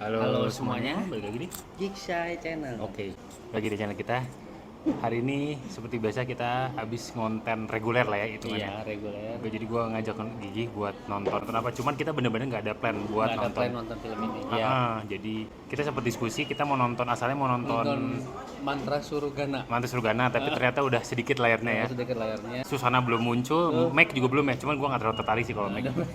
Halo semuanya, balik lagi di Geekshy Channel. Oke, lagi di channel kita. Hari ini seperti biasa kita habis konten reguler lah ya hitungannya. Iya, reguler. Jadi gue ngajak Gigi buat nonton. Kenapa? Cuman kita bener-bener nggak ada plan buat Nggak ada nonton. plan nonton film ini. Iya. Jadi kita sempat diskusi kita mau nonton asalnya mau Nonton Mantra Surugana. Mantis Surgana, tapi ternyata udah sedikit layarnya ya. Sedikit layarnya. Susana belum muncul, Mac juga belum ya. Cuman gue nggak terlalu tertarik sih kalau Mac. Ada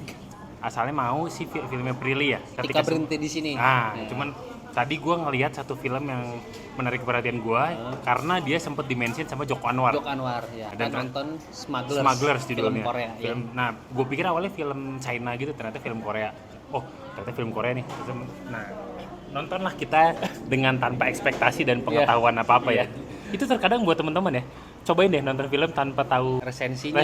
Asalnya mau sih filmnya Prilly ya. Tika berhenti di sini. Ya. Cuman tadi gue ngelihat satu film yang menarik perhatian gue karena dia sempat dimention sama Joko Anwar. Joko Anwar ya. Dan nonton Smugglers. Smugglers judulnya. Film Korea. Film, Ya. Nah, gue pikir awalnya film China gitu, ternyata film Korea. Oh, ternyata film Korea nih. Nah, nontonlah kita dengan tanpa ekspektasi dan pengetahuan apa-apa ya. Itu terkadang buat teman-teman ya. Cobain deh nonton film tanpa tahu Resensinya.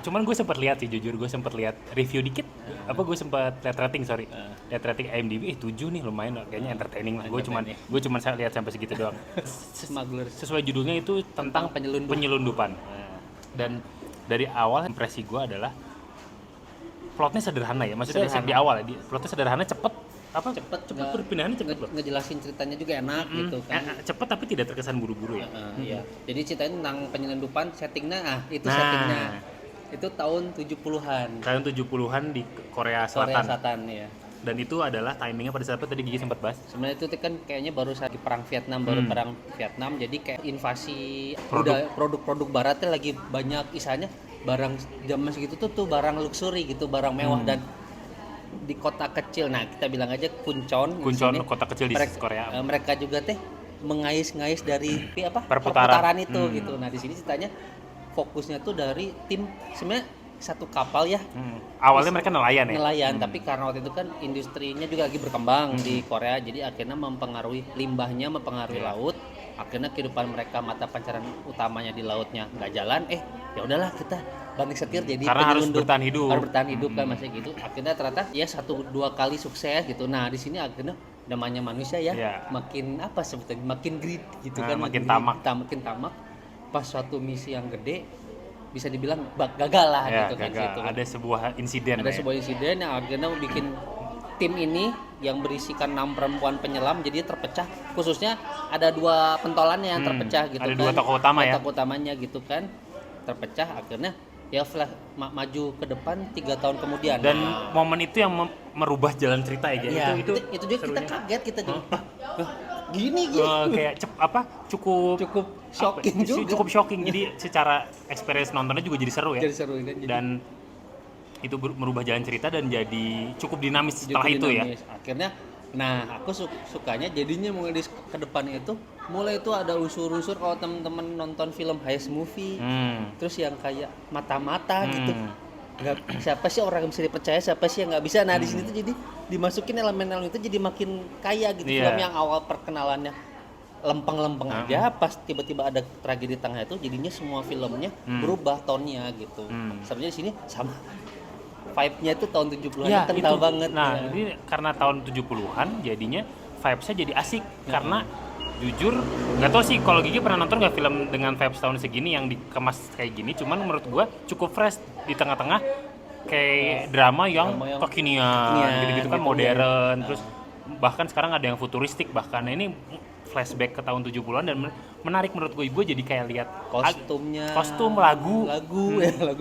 Cuman gue sempat lihat sih, jujur gue sempat lihat review dikit. Gue sempat lihat rating, lihat rating IMDb 7 nih, lumayan kayaknya entertaining lah. Gue cuman lihat sampai segitu doang. Smugglers. Sesuai judulnya itu tentang penyelundupan. Dan dari awal impresi gue adalah plotnya sederhana ya. Maksudnya di awal ya, plotnya sederhana, cepet cepet perpindahannya cepet loh. ngejelasin ceritanya juga enak gitu kan. Cepet tapi tidak terkesan buru-buru ya. Iya. Jadi ceritanya tentang penyelundupan, settingnya settingnya. Itu tahun 70-an. Tahun 70-an di Korea Korea Selatan. Selatan ya. Dan itu adalah timingnya pada saat itu tadi Gigi sempat bahas. Sebenarnya itu kan kayaknya baru saat di perang Vietnam, perang Vietnam, jadi kayak invasi produk-produk baratnya lagi banyak, isanya barang zaman segitu tuh barang luxury gitu, barang mewah. Dan di kota kecil, nah kita bilang aja Kuncon kota kecil di Korea. mereka juga mengais-ngais dari perputaran itu gitu. Nah di sini ceritanya fokusnya tuh dari tim, sebenarnya satu kapal ya. Awalnya mereka nelayan Tapi karena waktu itu kan industrinya juga lagi berkembang di Korea, jadi akhirnya mempengaruhi limbahnya, mempengaruhi laut. Akhirnya kehidupan mereka, mata pancaran utamanya di lautnya nggak jalan. Ya udahlah, kita banting setir jadi karena harus bertahan hidup kan, masih gitu. Akhirnya ternyata ya 1-2 kali sukses gitu. Nah di sini akhirnya namanya manusia ya, makin sebetulnya makin greed gitu kan, makin tamak. Pas suatu misi yang gede bisa dibilang gagal lah gitu kan. Situ. Ada sebuah insiden yang akhirnya bikin tim ini yang berisikan 6 perempuan penyelam jadi terpecah. Khususnya ada 2 pentolannya yang terpecah gitu. Ada kan. 2 tokoh utama ya. Tokoh utamanya gitu kan terpecah, akhirnya ya maju ke depan 3 tahun kemudian. Dan momen itu yang merubah jalan cerita ya. Itu juga kita kaget, kita juga gini. Kayak cukup shocking juga. Cukup shocking. Jadi secara experience nontonnya juga jadi seru ya. Dan itu merubah jalan cerita dan jadi cukup dinamis setelah itu ya. Akhirnya, aku sukanya jadinya mulai ke depan itu mulai itu ada unsur-unsur kalau teman-teman nonton film heist movie, terus yang kayak mata-mata gitu. Siapa sih orang yang bisa dipercaya, siapa sih yang nggak bisa. Nah di sini tuh jadi dimasukin elemen-elemen itu jadi makin kaya gitu. Film yang awal perkenalannya lempeng-lempeng aja, pas tiba-tiba ada tragedi tengah itu jadinya semua filmnya berubah tone-nya gitu. Sebenarnya di sini sama vibe-nya itu tahun 70-an kental banget. Nah, ini karena tahun 70-an jadinya vibes-nya jadi asik karena jujur nggak tahu sih kalau Gigi pernah nonton nggak film dengan vibes tahun segini yang dikemas kayak gini. Cuman menurut gua cukup fresh di tengah-tengah kayak drama yang kekinian gitu-gitu kan, modern. Terus bahkan sekarang ada yang futuristik bahkan. Nah, ini flashback ke tahun 70-an dan menarik menurut gue jadi kayak lihat lagunya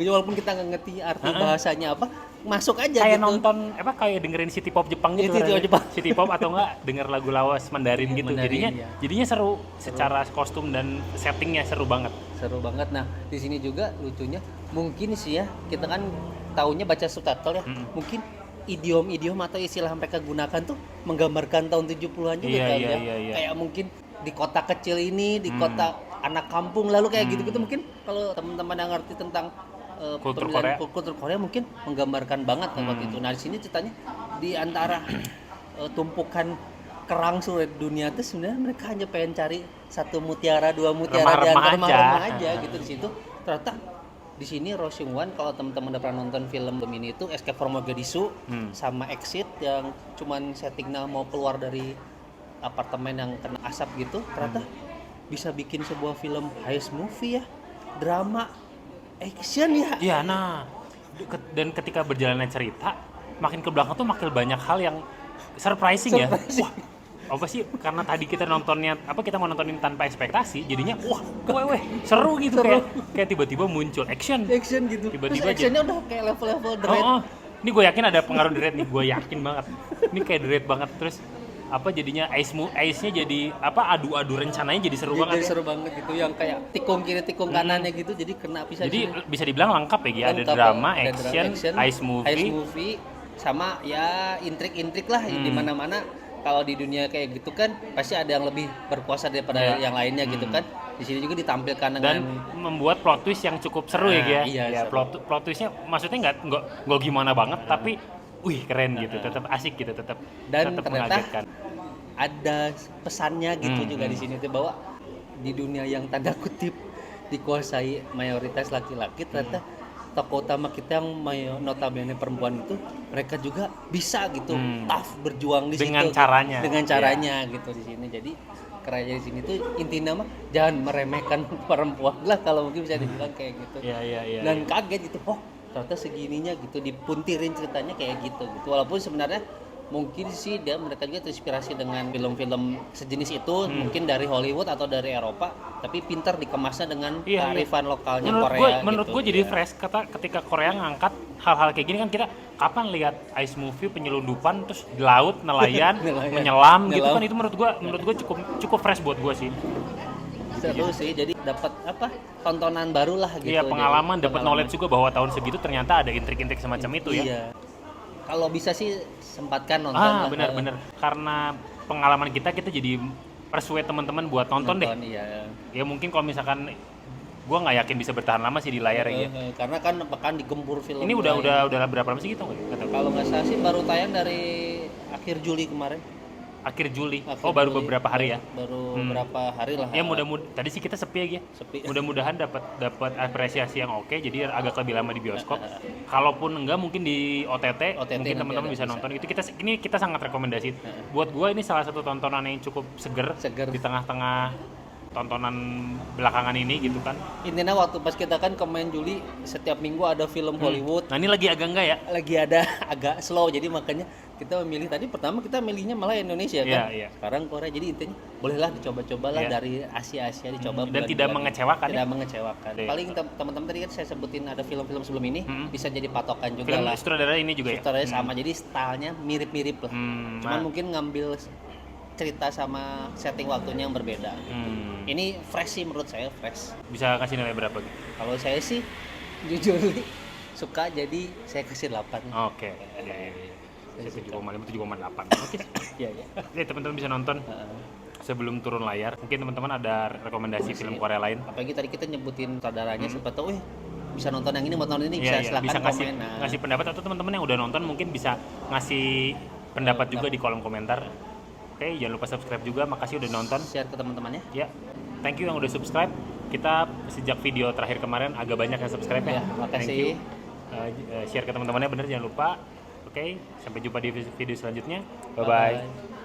walaupun kita nggak ngerti arti bahasanya apa, masuk aja kayak gitu. Nonton kayak dengerin city pop Jepang gitu. City pop atau enggak denger lagu lawas Mandarin gitu. Jadinya seru secara kostum dan settingnya seru banget. Nah di sini juga lucunya mungkin sih ya, kita kan taunya baca subtitle ya, mungkin idiom-idiom atau istilah mereka gunakan tuh menggambarkan tahun 70-an juga iya. Kayak mungkin di kota kecil ini, di kota anak kampung lalu kayak gitu-gitu. Mungkin kalau teman-teman yang ngerti tentang kultur Korea mungkin menggambarkan banget kan waktu itu. Nah di sini ceritanya di antara tumpukan kerang seluruh dunia itu sebenarnya mereka hanya pengen cari 1 mutiara, 2 mutiara di antara remah-remah aja gitu. Di situ ternyata di sini Ro Seung-wan, kalau teman-teman udah pernah nonton film ini itu Escape from Mogadishu sama Exit yang cuman settingnya mau keluar dari apartemen yang kena asap gitu, ternyata bisa bikin sebuah film heist movie ya, drama, action ya. Iya, nah dan ketika berjalannya cerita makin ke belakang tuh makin banyak hal yang surprising ya. Surprising. Wah, apa sih karena tadi kita nontonnya kita mau nontonin tanpa ekspektasi jadinya weh seru gitu. Kayak tiba-tiba muncul action gitu. Tiba-tiba Terus actionnya udah kayak level-level The Raid. Ini gue yakin ada pengaruh The Raid nih, gue yakin banget ini kayak The Raid banget. Terus jadinya ice-nya jadi adu-adu rencananya jadi seru banget Jadi ya. seru banget gitu, yang kayak tikung kiri tikung kanannya gitu, jadi kena pisah. Jadi bisa dibilang lengkap ya, Gi. Ada Lengkap, drama, ada action, ice movie. sama ya intrik-intrik lah di mana-mana. Kalau di dunia kayak gitu kan pasti ada yang lebih berkuasa daripada yang lainnya gitu kan. Di sini juga ditampilkan dengan Dan membuat plot twist yang cukup seru ya, Gi. Iya, seru. Plot twistnya maksudnya nggak gimana banget, tapi keren gitu, tetap asik gitu, tetap Dan ternyata mengagetkan. ada pesannya gitu juga di sini tuh, bahwa di dunia yang tanda kutip dikuasai mayoritas laki-laki, ternyata tokoh utama kita yang notabene perempuan itu, mereka juga bisa gitu tough berjuang di Dengan situ caranya. dengan caranya gitu di sini. Jadi kerajaan di sini tuh intinya mah jangan meremehkan perempuan lah, kalau mungkin bisa dibilang kayak gitu. Iya. Dan kaget gitu, ternyata segininya gitu, dipuntirin ceritanya kayak gitu. Walaupun sebenarnya mungkin sih mereka juga terinspirasi dengan film-film sejenis itu, mungkin dari Hollywood atau dari Eropa, tapi pintar dikemasnya dengan kearifan lokalnya Korea. Menurut gitu. gue jadi fresh ketika Korea ngangkat hal-hal kayak gini. Kan kita kapan lihat ice movie penyelundupan terus di laut nelayan menyelam gitu kan. Itu menurut gue cukup fresh buat gue sih. Seru sih, jadi dapat tontonan baru lah gitu. Iya, pengalaman, dapat knowledge juga bahwa tahun segitu ternyata ada intrik-intrik semacam itu ya. Iya. Kalau bisa sih sempatkan nonton lah. Benar. Karena pengalaman kita jadi persuade teman-teman buat nonton deh. Iya. Ya mungkin kalau misalkan gue nggak yakin bisa bertahan lama sih di layar ya. Karena kan pekan digempur film. Ini udah berapa lama sih gitu nggak tahu. Kalau nggak salah sih baru tayang dari akhir Juli kemarin. Akhir Juli. Akhir Baru Juli. beberapa hari ya. Baru beberapa hari lah. Ya mudah-mudahan tadi sih kita sepi ya. Sepi. Mudah-mudahan dapat apresiasi yang oke, jadi agak lebih lama di bioskop. Kalaupun enggak mungkin di OTT mungkin teman-teman bisa nonton. Itu kita sangat rekomendasi. Buat gua ini salah satu tontonan yang cukup seger. di tengah-tengah tontonan belakangan ini gitu kan. Intinya waktu pas kita kan kemarin Juli setiap minggu ada film Hollywood. Nah, ini lagi agak enggak ya? Lagi ada agak slow, jadi makanya kita memilih tadi pertama kita milihnya malah Indonesia kan. Iya. Sekarang Korea, jadi intinya bolehlah dicoba-cobalah dari Asia dicoba. Dan tidak mengecewakan. Tidak mengecewakan. Paling teman-teman tadi kan saya sebutin ada film-film sebelum ini bisa jadi patokan juga Film lah. sutradara ini juga ya. Sutradaranya sama, jadi stylenya mirip-mirip lah. Cuman mungkin ngambil cerita sama setting waktunya yang berbeda. Ini fresh sih menurut saya, fresh. Bisa kasih nilai berapa gitu? Kalau saya sih jujur suka, jadi saya kasih 8. Oke. Ya. Saya 7,5, 7,8. Oke. Iya. Jadi teman-teman bisa nonton sebelum turun layar. Mungkin teman-teman ada rekomendasi film Korea lain. Apalagi tadi kita nyebutin sutradaranya, siapa tahu bisa nonton yang ini, mau nonton ini, bisa silakan bisa komen. ngasih pendapat, atau teman-teman yang udah nonton mungkin bisa ngasih pendapat juga di kolom komentar. Oke, jangan lupa subscribe juga. Makasih udah nonton. Share ke teman-temannya. Ya, thank you yang udah subscribe. Kita sejak video terakhir kemarin agak banyak yang subscribe ya. Makasih. Thank you. Share ke teman-temannya, bener jangan lupa. Oke, sampai jumpa di video selanjutnya. Bye-bye.